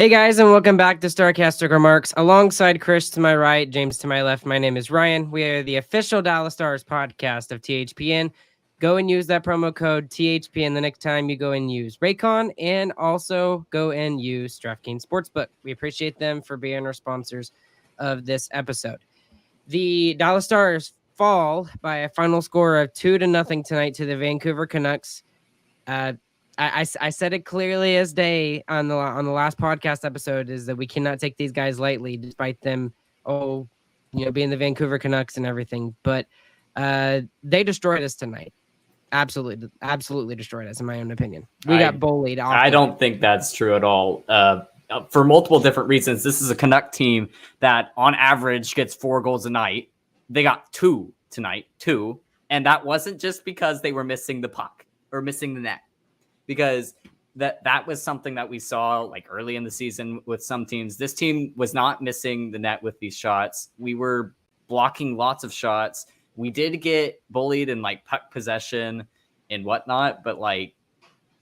Hey guys, and welcome back to Starcastic Remarks. Alongside Chris to my right, James to my left, my name is Ryan. We are the official Dallas Stars podcast of THPN. Go and use that promo code THPN the next time you go and use Raycon, and also go and use DraftKings Sportsbook. We appreciate them for being our sponsors of this episode. The Dallas Stars fall by a final score of 2-0 tonight to the Vancouver Canucks. I said it clearly as day on the last podcast episode is that we cannot take these guys lightly, despite them being the Vancouver Canucks and everything. But they destroyed us tonight. Absolutely destroyed us, in my own opinion. We got bullied. I don't think that's true at all. For multiple different reasons. This is a Canuck team that, on average, gets 4 goals a night. They got 2 tonight, and that wasn't just because they were missing the puck or missing the net. Because that was something that we saw like early in the season with some teams. This team was not missing the net with these shots. We were blocking lots of shots. We did get bullied in like puck possession and whatnot, but like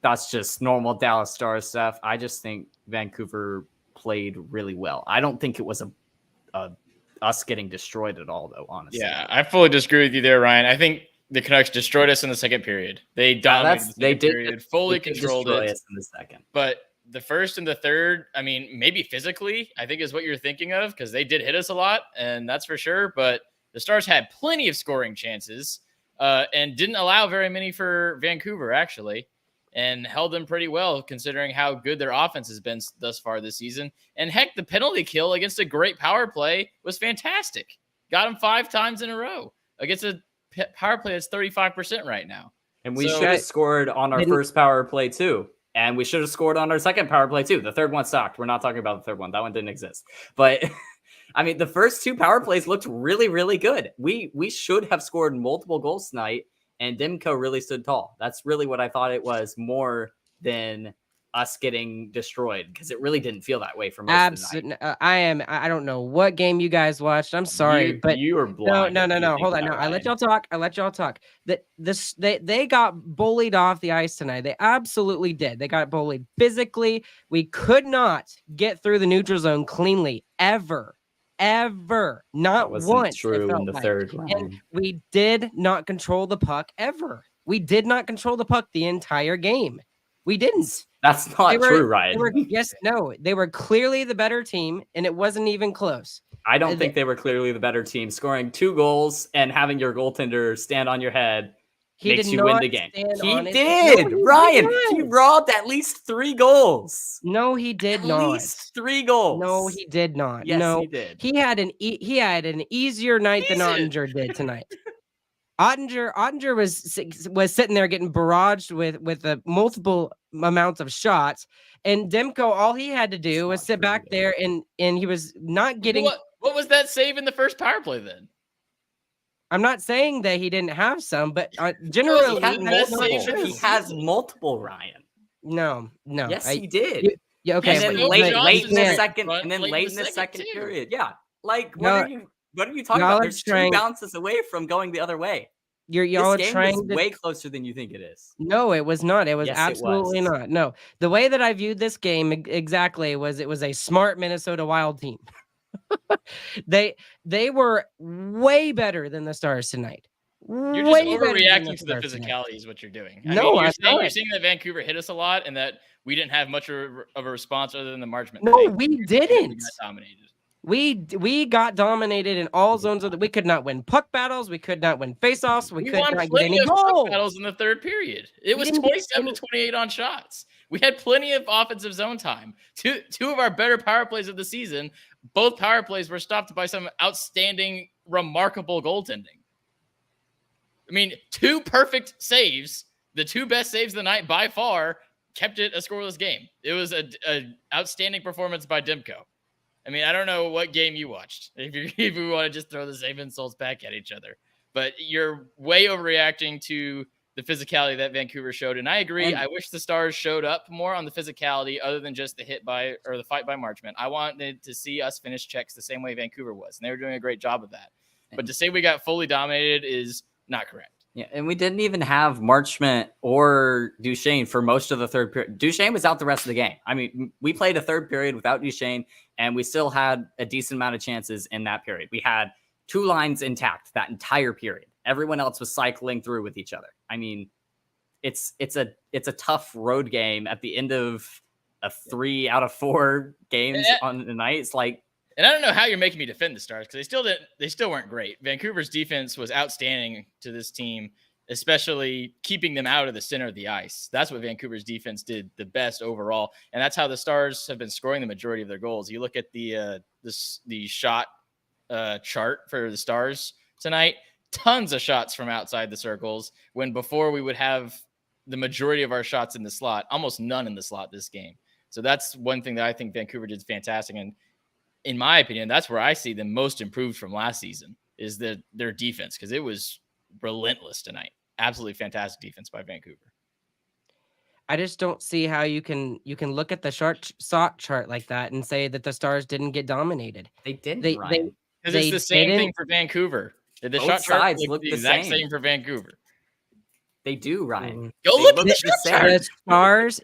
that's just normal Dallas Stars stuff. I just think Vancouver played really well. I don't think it was a us getting destroyed at all, though, honestly. Yeah, I fully disagree with you there, Ryan. I think the Canucks destroyed us in the second period. They dominated the second period, fully controlled it us in the second. But the first and the third, I mean, maybe physically, I think is what you're thinking of, because they did hit us a lot, and that's for sure. But the Stars had plenty of scoring chances and didn't allow very many for Vancouver, actually, and held them pretty well considering how good their offense has been thus far this season. And heck, the penalty kill against a great power play was fantastic. Got them 5 times in a row against a power play that's 35% right now. And we should have scored on our first power play too. And we should have scored on our second power play too. The third one sucked. We're not talking about the third one. That one didn't exist. But I mean, the first 2 power plays looked really, really good. We should have scored multiple goals tonight, and Demko really stood tall. That's really what I thought it was, more than us getting destroyed, because it really didn't feel that way for most of the night. I don't know what game you guys watched. I'm sorry, but you were blind. No. Hold on. No, I let y'all talk. They got bullied off the ice tonight. They absolutely did. They got bullied physically. We could not get through the neutral zone cleanly ever. Not once. True in the third round. And we did not control the puck ever. We did not control the puck the entire game. We didn't. That's not true, Ryan. They were clearly the better team, and it wasn't even close. I don't think they were clearly the better team. Scoring 2 goals and having your goaltender stand on your head makes you win the game. He did, Ryan. He robbed at least 3 goals. No, he did not. At least 3 goals. No, he did not. Yes, no, he did. He had an easier night than Ottinger did tonight. Ottinger was sitting there getting barraged with multiple amounts of shots, and Demko, all he had to do was sit back there and he was not getting. What was that save in the first power play then? I'm not saying that he didn't have some, but generally he has multiple, Ryan. No. Yes, he did. Okay. And then late in the second period. Yeah. Like, what are you talking about? There's 2 bounces away from going the other way. Y'all this are trying to way closer than you think it is. No, it was not. It was absolutely not. No, the way that I viewed this game exactly was it was a smart Minnesota Wild team. They were way better than the Stars tonight. You're just overreacting to the physicality is what you're doing. You're saying that Vancouver hit us a lot and that we didn't have much of a response other than the Marchment. No, we didn't. We got dominated in all zones of we could not win puck battles. We could not win faceoffs. We could not get any goals. Puck battles in the third period. It was 27-28 on shots. We had plenty of offensive zone time. Two of our better power plays of the season, both power plays were stopped by some outstanding, remarkable goaltending. I mean, 2 perfect saves, the 2 best saves of the night by far, kept it a scoreless game. It was an outstanding performance by Demko. I mean, I don't know what game you watched, if we want to just throw the same insults back at each other. But you're way overreacting to the physicality that Vancouver showed. And I agree. I wish the Stars showed up more on the physicality other than just the fight by Marchment. I wanted to see us finish checks the same way Vancouver was. And they were doing a great job of that. But to say we got fully dominated is not correct. Yeah, and we didn't even have Marchment or Duchesne for most of the third period. Duchesne was out the rest of the game. I mean, we played a third period without Duchesne, and we still had a decent amount of chances in that period. We had two lines intact that entire period. Everyone else was cycling through with each other. I mean, it's a tough road game at the end of a 3 out of 4 games on the night. It's like, and I don't know how you're making me defend the Stars because they still weren't great. Vancouver's defense was outstanding to this team, especially keeping them out of the center of the ice. That's what Vancouver's defense did the best overall, and that's how the Stars have been scoring the majority of their goals. You look at the shot chart for the Stars tonight, tons of shots from outside the circles, when before we would have the majority of our shots in the slot, almost none in the slot this game. So that's one thing that I think Vancouver did fantastic. And in my opinion, that's where I see them most improved from last season is their defense, because it was relentless tonight. Absolutely fantastic defense by Vancouver. I just don't see how you can look at the shot chart like that and say that the Stars didn't get dominated. They didn't, because it's the same thing for Vancouver. The shot chart look the exact same for Vancouver. They do, Ryan. Go look at the shot chart. The Stars,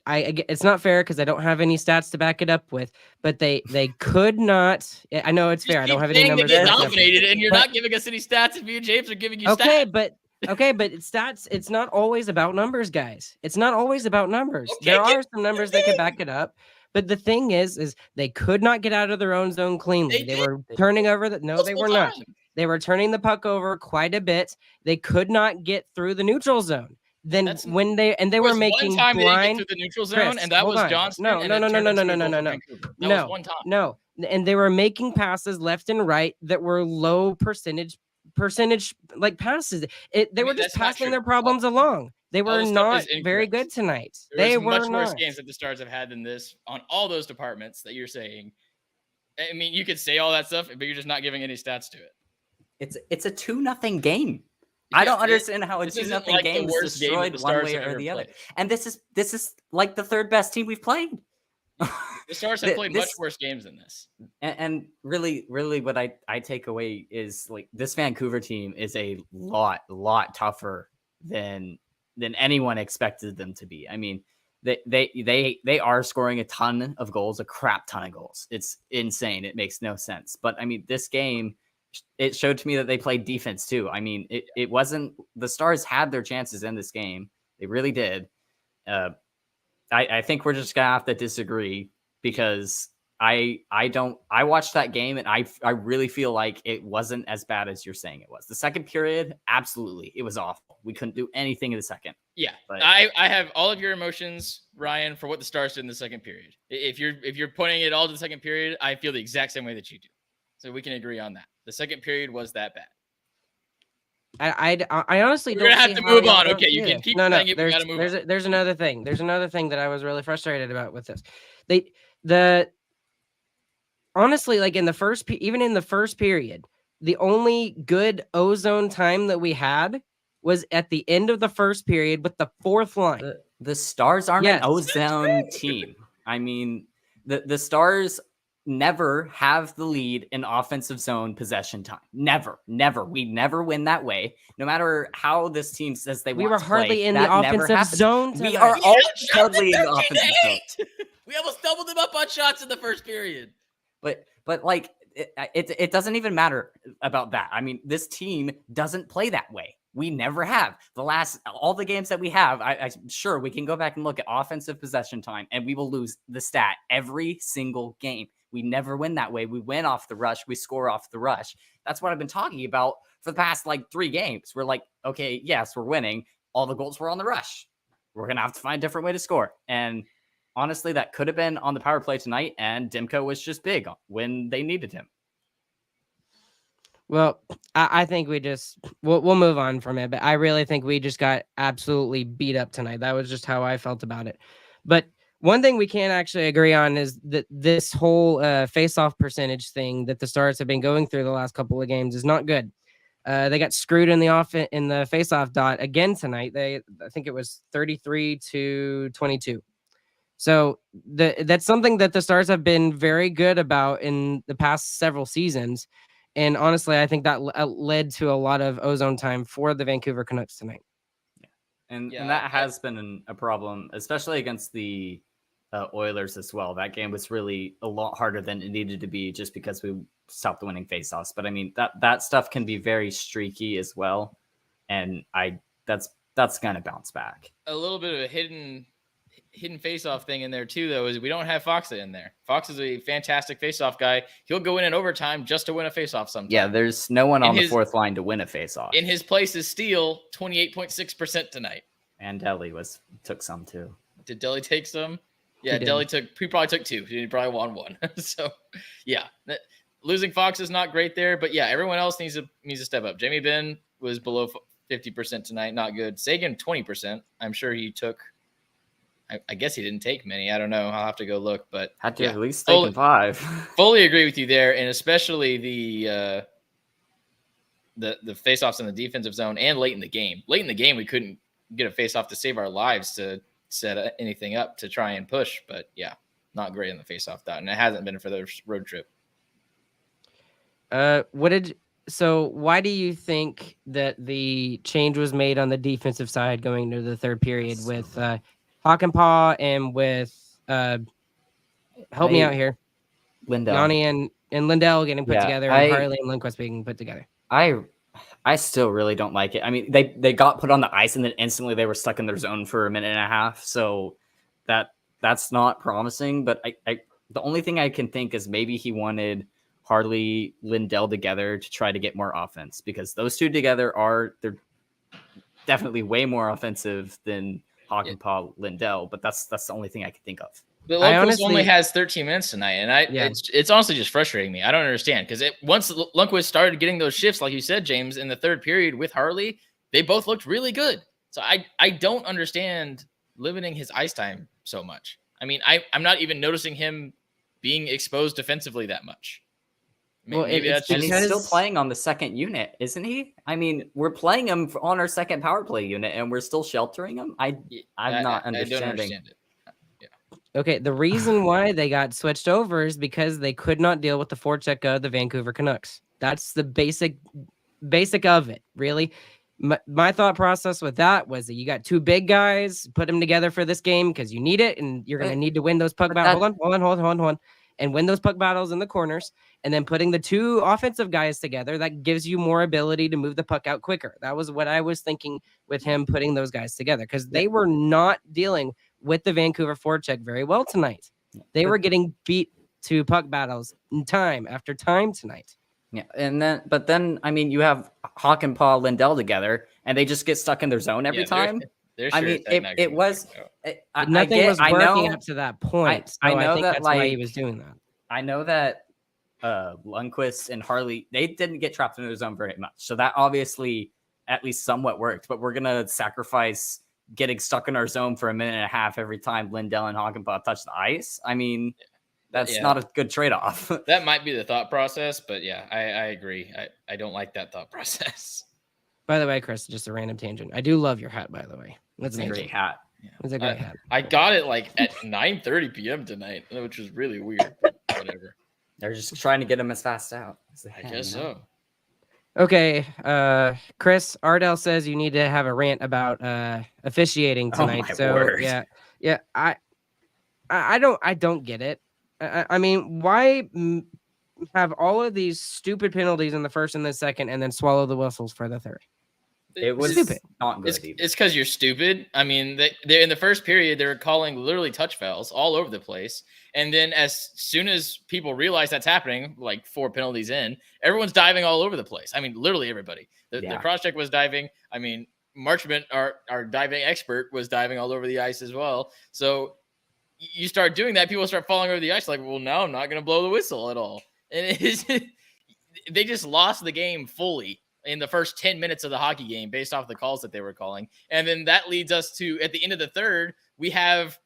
it's not fair because I don't have any stats to back it up with, but they could not. I know it's fair. I don't have any numbers. They get dominated, and you're not giving us any stats. If you and James are giving you stats. But stats. It's not always about numbers, guys. It's not always about numbers. Okay, there are some numbers that can back it up. But the thing is they could not get out of their own zone cleanly. They were turning over they were not. They were turning the puck over quite a bit. They could not get through the neutral zone. Then when they were making one time blind through the neutral zone, and that was Johnston. No. That was one time. No, and they were making passes left and right that were low percentage like passes. They were just passing their problems along. They were not very good tonight. They were much worse games that the Stars have had than this on all those departments that you're saying. I mean, you could say all that stuff, but you're just not giving any stats to it. It's a 2-0 game. Yeah, I don't understand how a 2-0 game is destroyed one way or the other. And this is like the third best team we've played. The Stars have played much worse games than this. And really what I take away is like this Vancouver team is a lot tougher than anyone expected them to be. I mean, they are scoring a ton of goals, a crap ton of goals. It's insane. It makes no sense. But I mean, this game, it showed to me that they played defense too. I mean, it wasn't the Stars had their chances in this game. They really did. I think we're just gonna have to disagree because I watched that game and I really feel like it wasn't as bad as you're saying it was. The second period, absolutely, it was awful. We couldn't do anything in the second. Yeah, but I have all of your emotions, Ryan, for what the Stars did in the second period. If you're putting it all to the second period, I feel the exact same way that you do. So we can agree on that. The second period was that bad. I honestly don't. We're gonna have to move on. Okay, you can keep saying it. We gotta move on. There's another thing. There's another thing that I was really frustrated about with this. Honestly, like even in the first period, the only good ozone time that we had was at the end of the first period with the fourth line. The Stars aren't an ozone team. I mean, the Stars never have the lead in offensive zone possession time. Never. We never win that way. No matter how this team says they want to play. We were hardly in the offensive zone tonight. We are all hardly in the offensive zone. We almost doubled them up on shots in the first period. But like it doesn't even matter about that. I mean, this team doesn't play that way. We never have. All the games that we have, I'm sure we can go back and look at offensive possession time, and we will lose the stat every single game. We never win that way. We win off the rush. We score off the rush. That's what I've been talking about for the past 3 games. We're like, okay, yes, we're winning. All the goals were on the rush. We're going to have to find a different way to score. And honestly, that could have been on the power play tonight, and Demko was just big when they needed him. Well, I think we'll move on from it, but I really think we just got absolutely beat up tonight. That was just how I felt about it. But one thing we can't actually agree on is that this whole face-off percentage thing that the Stars have been going through the last couple of games is not good. They got screwed in the face-off dot again tonight. I think it was 33-22. So that's something that the Stars have been very good about in the past several seasons. And honestly, I think that led to a lot of ozone time for the Vancouver Canucks tonight. And that has been a problem, especially against the Oilers as well. That game was really a lot harder than it needed to be just because we stopped winning faceoffs. But I mean, that stuff can be very streaky as well. And that's going to bounce back. A little bit of a hidden faceoff thing in there too, though, is we don't have Fox in there. Fox is a fantastic faceoff guy. He'll go in overtime just to win a faceoff sometimes. Yeah, there's no one on the fourth line to win a faceoff. In his place is Steele, 28.6% tonight. And Delhi took some too. Did Delhi take some? Yeah, Delhi he probably took two. He probably won one. So, yeah, losing Fox is not great there, but yeah, everyone else needs to step up. Jamie Benn was below 50% tonight, not good. Sagan 20%. I'm sure he took. I guess he didn't take many. I don't know. I'll have to go look, but had to at least take 5. Fully agree with you there, and especially the faceoffs in the defensive zone and late in the game. Late in the game, we couldn't get a faceoff to save our lives to set anything up to try and push. But yeah, not great in the faceoff dot, and it hasn't been for the road trip. So why do you think that the change was made on the defensive side going into the third period with Hakanpää and with help me out here, Lindell, Yanni and Lindell getting put together, and Harley and Lundqvist being put together? I still really don't like it. I mean, they got put on the ice and then instantly they were stuck in their zone for a minute and a half. So that's not promising. But I the only thing I can think is maybe he wanted Harley, Lindell together to try to get more offense, because those two together they're definitely way more offensive than Hakanpää, Lindell. But that's the only thing I can think of. But Lundqvist only has 13 minutes tonight, and it's honestly just frustrating me. I don't understand, because once Lundqvist started getting those shifts, like you said, James, in the third period with Harley, they both looked really good. So I don't understand limiting his ice time so much. I mean, I'm not even noticing him being exposed defensively that much. Maybe that's just, and he's still playing on the second unit, isn't he? I mean, we're playing him on our second power play unit, and we're still sheltering him. I'm not understanding. I don't understand it. Okay, the reason why they got switched over is because they could not deal with the forecheck of the Vancouver Canucks. That's the basic of it, really. My thought process with that was that you got two big guys, put them together for this game because you need it, and you're going to need to win those puck battles. Hold on. And win those puck battles in the corners, and then putting the two offensive guys together, that gives you more ability to move the puck out quicker. That was what I was thinking with him putting those guys together, because they were not dealing with the Vancouver forecheck very well tonight. They were getting beat to puck battles time after time tonight. Yeah, but then I mean, you have Hakanpää, Lindell together, and they just get stuck in their zone every time. I mean, it was nothing was working up to that point. So I think that's why he was doing that. I know that Lundqvist and Harley, they didn't get trapped in their zone very much, so that obviously at least somewhat worked. But we're gonna sacrifice getting stuck in our zone for a minute and a half every time Lindell and Hakanpää touch the ice. I mean, that's not a good trade-off. That might be the thought process, but yeah, I agree. I don't like that thought process. By the way, Chris, just a random tangent. I do love your hat, by the way. That's a great hat. Yeah. It's a great hat. I got it like at 9:30 p.m. tonight, which was really weird. Whatever. They're just trying to get him as fast out. I guess so. Okay, Chris, Ardell says you need to have a rant about officiating tonight. Word. yeah, I don't get it. I mean, why have all of these stupid penalties in the first and the second, and then swallow the whistles for the third? It was stupid. Not good. It's because you're stupid. I mean, they in the first period they were calling literally touch fouls all over the place, and then as soon as people realize that's happening, like 4 penalties in, everyone's diving all over the place. I mean, literally everybody. The cross check was diving. I mean, Marchment, our diving expert, was diving all over the ice as well. So you start doing that, people start falling over the ice. Like, well, now I'm not going to blow the whistle at all, and they just lost the game fully in the first 10 minutes of the hockey game based off the calls that they were calling. And then that leads us to, at the end of the third, we have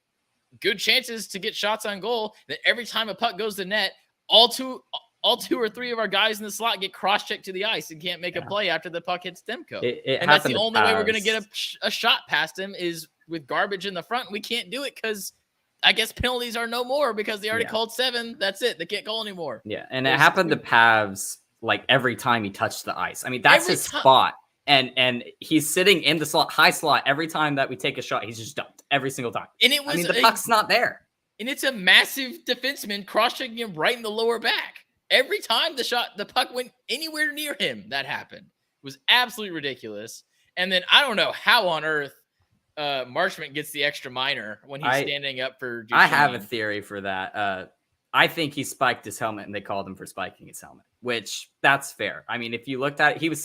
good chances to get shots on goal. That every time a puck goes to net, all two or three of our guys in the slot get cross-checked to the ice and can't make a play after the puck hits Demko. And that's the only way we're going to get a shot past him is with garbage in the front. We can't do it because I guess penalties are no more because they already called 7. That's it. They can't call anymore. Yeah, and it happened to Pavs like every time he touched the ice. I mean, that's Every his time. spot. And he's sitting in the slot, high slot. Every time that we take a shot, he's just dumped every single time. And it was I mean, the puck's not there. And it's a massive defenseman cross-checking him right in the lower back. Every time the puck went anywhere near him, that happened. It was absolutely ridiculous. And then I don't know how on earth Marchment gets the extra minor when he's standing up for Duchesne. I have a theory for that. I think he spiked his helmet and they called him for spiking his helmet, which that's fair. I mean, if you looked at it, he was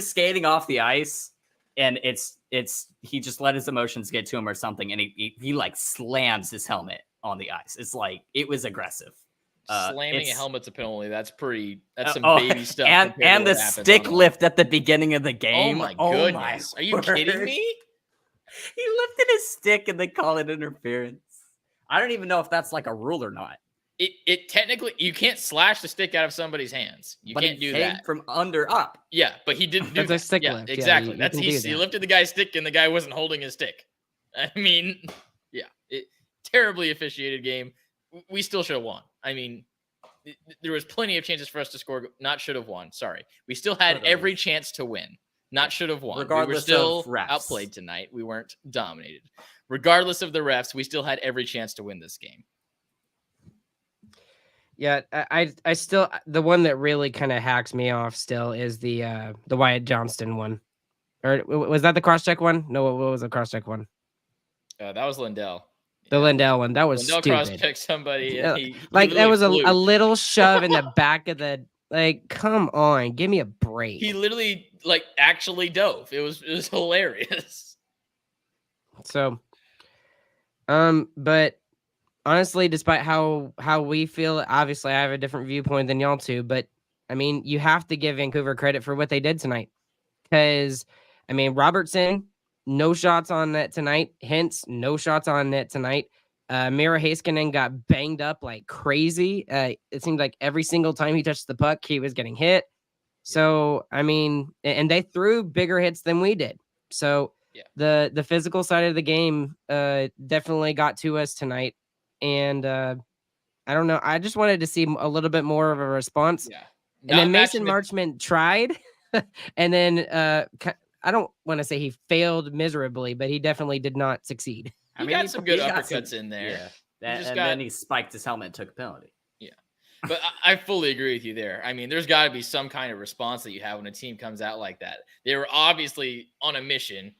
skating off the ice, and he just let his emotions get to him or something, and he like slams his helmet on the ice. It's like, it was aggressive. Slamming a helmet's a penalty. That's some baby stuff. And the stick lift at the beginning of the game. Oh my goodness. Are you kidding me? He lifted his stick and they call it interference. I don't even know if that's like a rule or not. It technically, you can't slash the stick out of somebody's hands. You can't do that from under up. Yeah, but he didn't do that. That's a stick lift. Exactly. Yeah, he lifted the guy's stick and the guy wasn't holding his stick. I mean, yeah, terribly officiated game. We still should have won. I mean, there was plenty of chances for us to score. Not should have won. Sorry, we still had every chance to win. Not should have won. Regardless, we were still of refs. outplayed tonight. We weren't dominated. Regardless of the refs, we still had every chance to win this game. Yeah, I still, the one that really kind of hacks me off still is the Wyatt Johnston one. Or was that the cross-check one? No, what was the cross-check one? That was Lindell. The Lindell one. That was Lindell stupid. Cross-checked somebody. And he that was a little shove in the back of the, like, come on, give me a break. He literally, like, actually dove. It was hilarious. So, but honestly, despite how we feel, obviously I have a different viewpoint than y'all too, but I mean, you have to give Vancouver credit for what they did tonight. Because, I mean, Robertson, no shots on net tonight. Hintz, no shots on net tonight. Mira Heiskanen got banged up like crazy. It seemed like every single time he touched the puck, he was getting hit. So, I mean, and they threw bigger hits than we did. So, the physical side of the game definitely got to us tonight. And I don't know. I just wanted to see a little bit more of a response. Yeah. And then Mason Marchment tried. And then I don't want to say he failed miserably, but he definitely did not succeed. He got some good uppercuts in there. Yeah. Then he spiked his helmet and took a penalty. Yeah. But I fully agree with you there. I mean, there's got to be some kind of response that you have when a team comes out like that. They were obviously on a mission.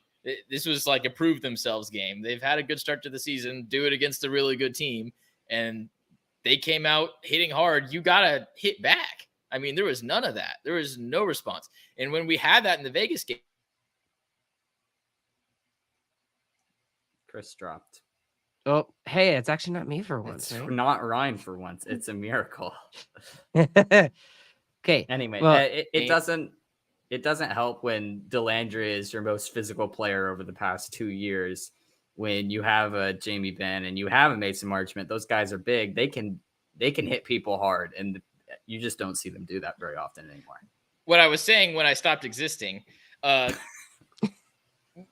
This was like a prove themselves game. They've had a good start to the season, do it against a really good team, and they came out hitting hard. You got to hit back. I mean, there was none of that. There was no response. And when we had that in the Vegas game, Chris dropped. Oh, hey, it's actually not me for once. It's right? not Ryan for once. It's a miracle. Okay. Anyway, well, it doesn't help when Delandria is your most physical player over the past 2 years. When you have a Jamie Benn and you have a Mason Marchment, those guys are big. They can hit people hard, and you just don't see them do that very often anymore. What I was saying when I stopped existing,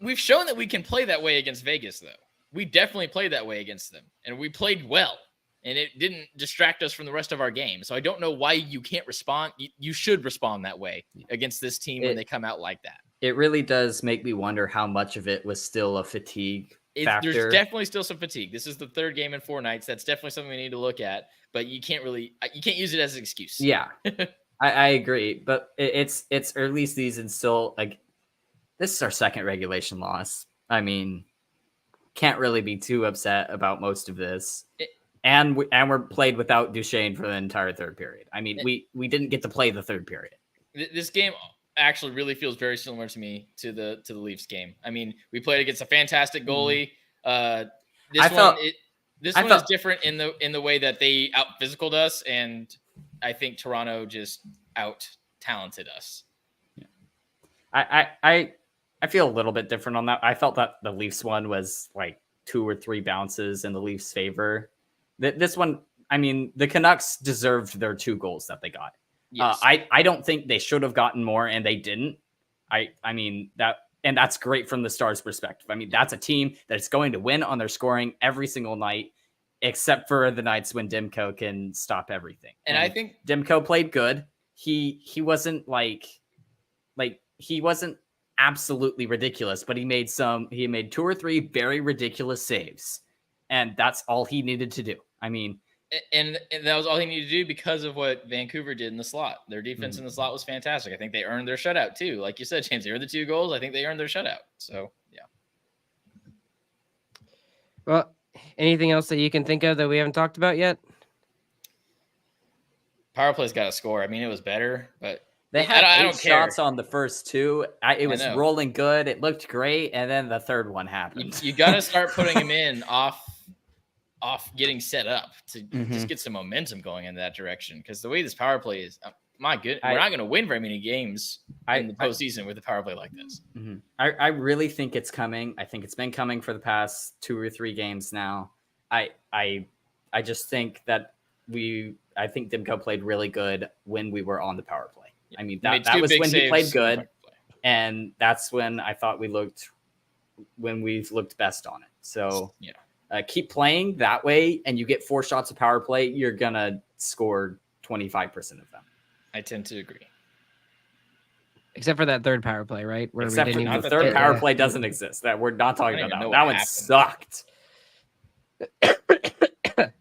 we've shown that we can play that way against Vegas, though. We definitely played that way against them, and we played well, and it didn't distract us from the rest of our game. So I don't know why you can't respond. You should respond that way against this team when they come out like that. It really does make me wonder how much of it was still a fatigue factor. There's definitely still some fatigue. This is the third game in 4 nights. That's definitely something we need to look at, but you can't use it as an excuse. Yeah, I agree, but it's early season still. Like, this is our second regulation loss. I mean, can't really be too upset about most of this. And we're played without Duchesne for the entire third period. I mean, we didn't get to play the third period. This game actually really feels very similar to me to the Leafs game. I mean, we played against a fantastic goalie. This one is different in the way that they out physicaled us, and I think Toronto just out talented us. I feel a little bit different on that. I felt that the Leafs one was like 2 or 3 bounces in the Leafs' favor. This one, I mean, the Canucks deserved their 2 goals that they got. Yes. I don't think they should have gotten more, and they didn't. I mean, that's great from the Stars' perspective. I mean, that's a team that's going to win on their scoring every single night, except for the nights when Demko can stop everything. And I think Demko played good. he wasn't like he wasn't absolutely ridiculous, but he made 2 or 3 very ridiculous saves, and that's all he needed to do. I mean, and that was all he needed to do because of what Vancouver did in the slot. Their defense Mhm. in the slot was fantastic. I think they earned their shutout too. Like you said, James, they earned the 2 goals. I think they earned their shutout. So yeah. Well, anything else that you can think of that we haven't talked about yet? Power play's got to score. I mean, it was better, but they had I 8 don't care. shots on the first 2. It was rolling good. It looked great, and then the third one happened. You got to start putting him in off getting set up to just get some momentum going in that direction. Because the way this power play is, my good, we're not going to win very many games in the postseason with a power play like this. I really think it's coming. I think it's been coming for the past 2 or 3 games now. I just think that I think Demko played really good when we were on the power play. I mean, that was when he played good, and that's when I thought we've looked best on it. So yeah. Keep playing that way, and you get 4 shots of power play, you're gonna score 25% of them. I tend to agree. Except for that third power play, right? Where Except for the third power play doesn't exist. That we're not talking about that. That one sucked.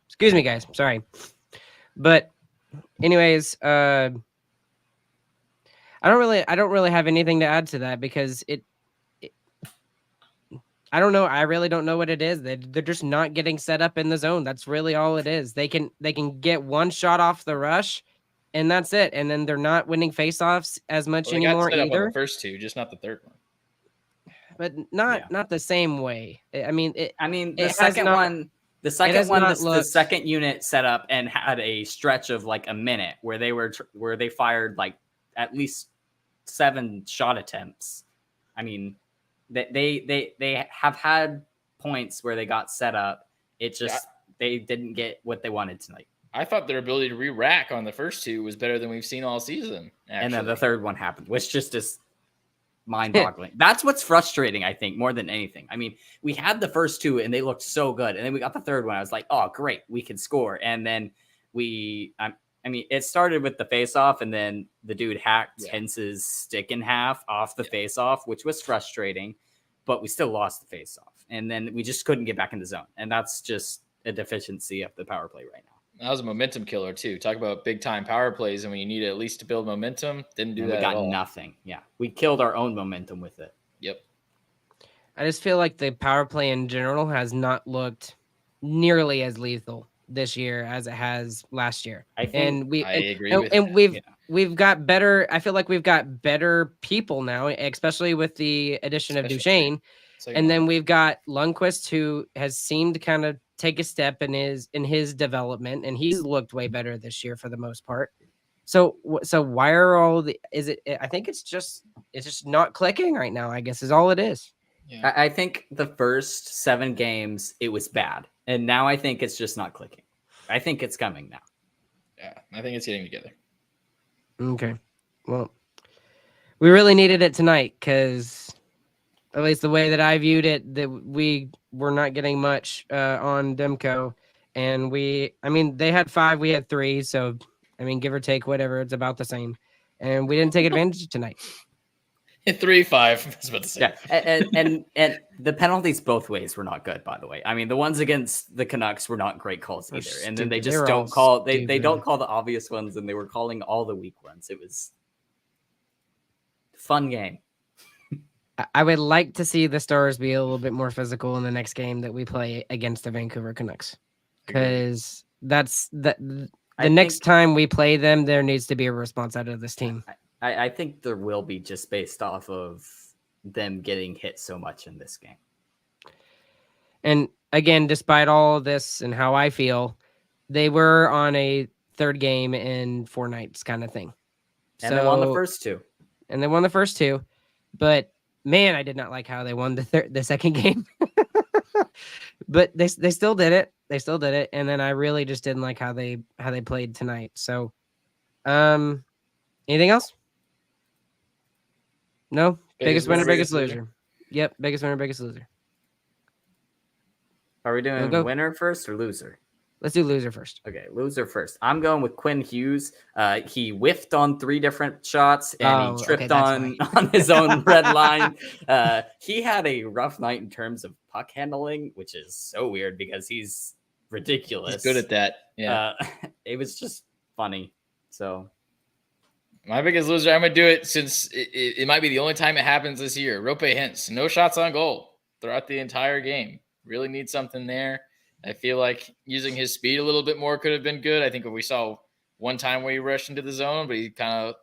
Excuse me, guys. Sorry. But anyways, I don't really have anything to add to that because I don't know. I really don't know what it is. They're just not getting set up in the zone. That's really all it is. They can get 1 shot off the rush, and that's it. And then they're not winning faceoffs as much anymore got set either. Up on the first 2, just not the third one. But not the same way. I mean, the second one. The second unit set up and had a stretch of like a minute where they fired like at least 7 shot attempts. I mean, they have had points where they got set up. It just they didn't get what they wanted tonight. I thought their ability to re-rack on the first 2 was better than we've seen all season. Actually. And then the third one happened, which just is mind-boggling. That's what's frustrating, I think, more than anything. I mean, we had the first 2 and they looked so good, and then we got the third one. I was like, oh, great, we can score. And then it started with the face-off, and then the dude hacked Hence's stick in half off the face-off, which was frustrating, but we still lost the face-off. And then we just couldn't get back in the zone. And that's just a deficiency of the power play right now. That was a momentum killer, too. Talk about big-time power plays, and when you need it at least to build momentum, didn't do that at all. We got nothing. Yeah, we killed our own momentum with it. Yep. I just feel like the power play in general has not looked nearly as lethal this year as it has last year. I agree with and we've got better. I feel like we've got better people now, especially with the addition of Duchesne. And then we've got Lundqvist, who has seemed to kind of take a step in his development, and he's looked way better this year for the most part. So why are I think it's just not clicking right now, I guess is all it is. Yeah. I think the first 7 games it was bad, and now I think it's just not clicking. I think it's coming now. Yeah, I think it's getting together. Okay, well, we really needed it tonight because, at least the way that I viewed it, that we were not getting much on Demko, and they had 5, we had 3, so give or take whatever, it's about the same, and we didn't take advantage tonight. 3-5. I was about to say. Yeah, and the penalties both ways were not good, by the way. I mean, the ones against the Canucks were not great calls either, and then they just don't call. They don't call the obvious ones, and they were calling all the weak ones. It was a fun game. I would like to see the Stars be a little bit more physical in the next game that we play against the Vancouver Canucks, because the next time we play them, there needs to be a response out of this team. I think there will be, just based off of them getting hit so much in this game. And again, despite all this and how I feel, they were on a 3rd game in 4 nights kind of thing. And they won the first 2. And they won the first 2. But man, I did not like how they won the second game. But they still did it. They still did it. And then I really just didn't like how they played tonight. So anything else? No? Biggest winner, biggest loser. Yep, biggest winner, biggest loser. Are we doing winner first or loser? Let's do loser first. Okay, loser first. I'm going with Quinn Hughes. He whiffed on 3 different shots and he tripped on his own red line. He had a rough night in terms of puck handling, which is so weird because he's ridiculous. He's good at that. Yeah. It was just funny. So my biggest loser, I'm going to do it since it might be the only time it happens this year. Rope Hintz, no shots on goal throughout the entire game. Really need something there. I feel like using his speed a little bit more could have been good. I think we saw one time where he rushed into the zone, but he kind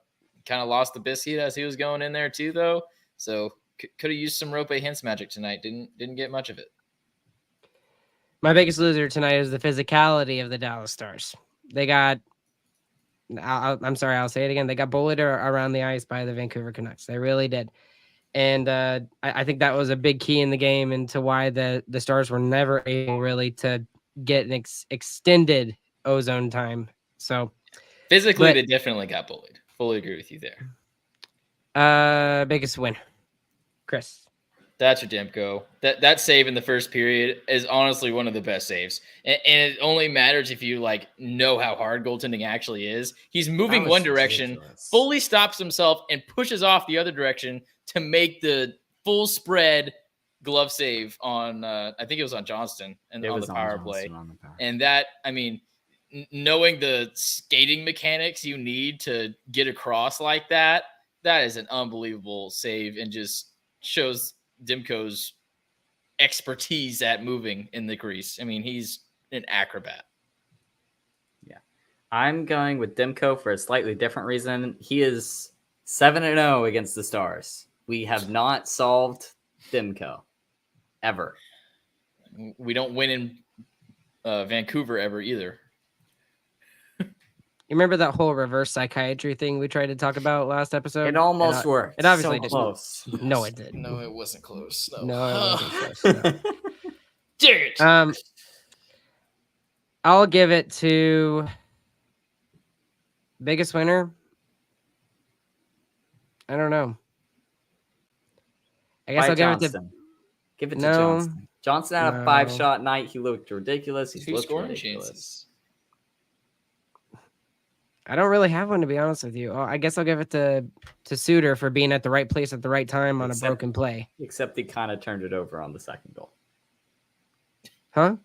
of lost the biscuit as he was going in there too, though. So could have used some Rope Hintz magic tonight. Didn't get much of it. My biggest loser tonight is the physicality of the Dallas Stars. They got, I'm sorry, I'll say it again. They got bullied around the ice by the Vancouver Canucks. They really did. And I think that was a big key in the game into why the Stars were never able really to get an extended ozone time. So physically, they definitely got bullied. Fully agree with you there. Biggest winner, Chris. That's your Demko. That save in the first period is honestly one of the best saves. And it only matters if you know how hard goaltending actually is. He's moving one direction, fully stops himself, and pushes off the other direction to make the full spread glove save on, I think it was on Johnston and on the power play. And that, I mean, knowing the skating mechanics you need to get across like that is an unbelievable save and just shows Demko's expertise at moving in the crease. I mean, he's an acrobat. Yeah. I'm going with Demko for a slightly different reason. He is 7-0 against the Stars. We have not solved Demko ever. We don't win in Vancouver ever either. You remember that whole reverse psychiatry thing we tried to talk about last episode? It almost worked. It obviously didn't. Close. No, it didn't. No, it wasn't close. No, it wasn't close. No. Dude. I'll give it to biggest winner. I don't know. I guess I'll give it to. Give it to Johnston. Johnston had a 5-shot night. He looked ridiculous. He's looked ridiculous. Chances. I don't really have one, to be honest with you. I guess I'll give it to Suter for being at the right place at the right time on a broken play. Except he kind of turned it over on the second goal. Huh?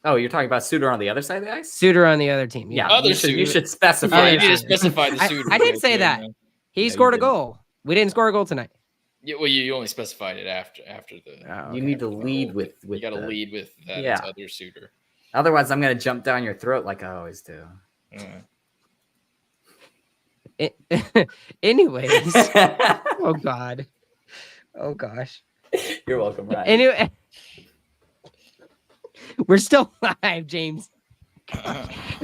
Oh, you're talking about Suter on the other side of the ice? Suter on the other team. Yeah. You should specify. You need to specify the Suter. I didn't say that. He scored a goal. We didn't score a goal tonight. Yeah, well, you only specified it after the. Oh, okay. You need to lead with you got to lead with that other Suter. Otherwise, I'm going to jump down your throat like I always do. Anyways. Oh God. Oh gosh. You're welcome, Ryan. Anyway, we're still live, James.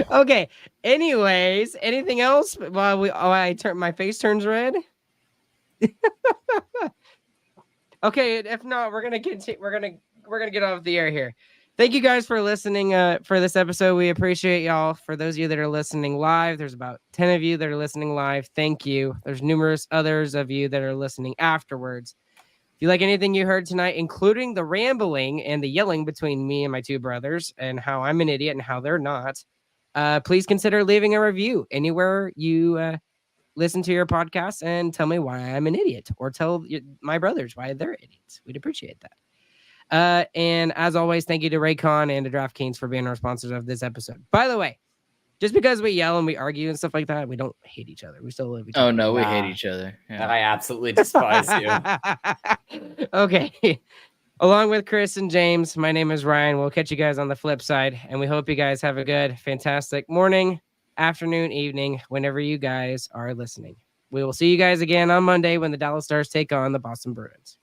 Okay. Anyways, anything else while my face turns red? Okay, if not, we're gonna continue. We're gonna get off the air here. Thank you guys for listening for this episode. We appreciate y'all. For those of you that are listening live, there's about 10 of you that are listening live. Thank you. There's numerous others of you that are listening afterwards. If you like anything you heard tonight, including the rambling and the yelling between me and my two brothers and how I'm an idiot and how they're not, please consider leaving a review anywhere you listen to your podcast and tell me why I'm an idiot, or tell my brothers why they're idiots. We'd appreciate that. And as always, thank you to Raycon and to DraftKings for being our sponsors of this episode. By the way, just because we yell and we argue and stuff like that, we don't hate each other. We still love each other. Oh, no, we hate each other. Yeah. I absolutely despise you. Okay. Along with Chris and James, my name is Ryan. We'll catch you guys on the flip side, and we hope you guys have a good, fantastic morning, afternoon, evening, whenever you guys are listening. We will see you guys again on Monday when the Dallas Stars take on the Boston Bruins.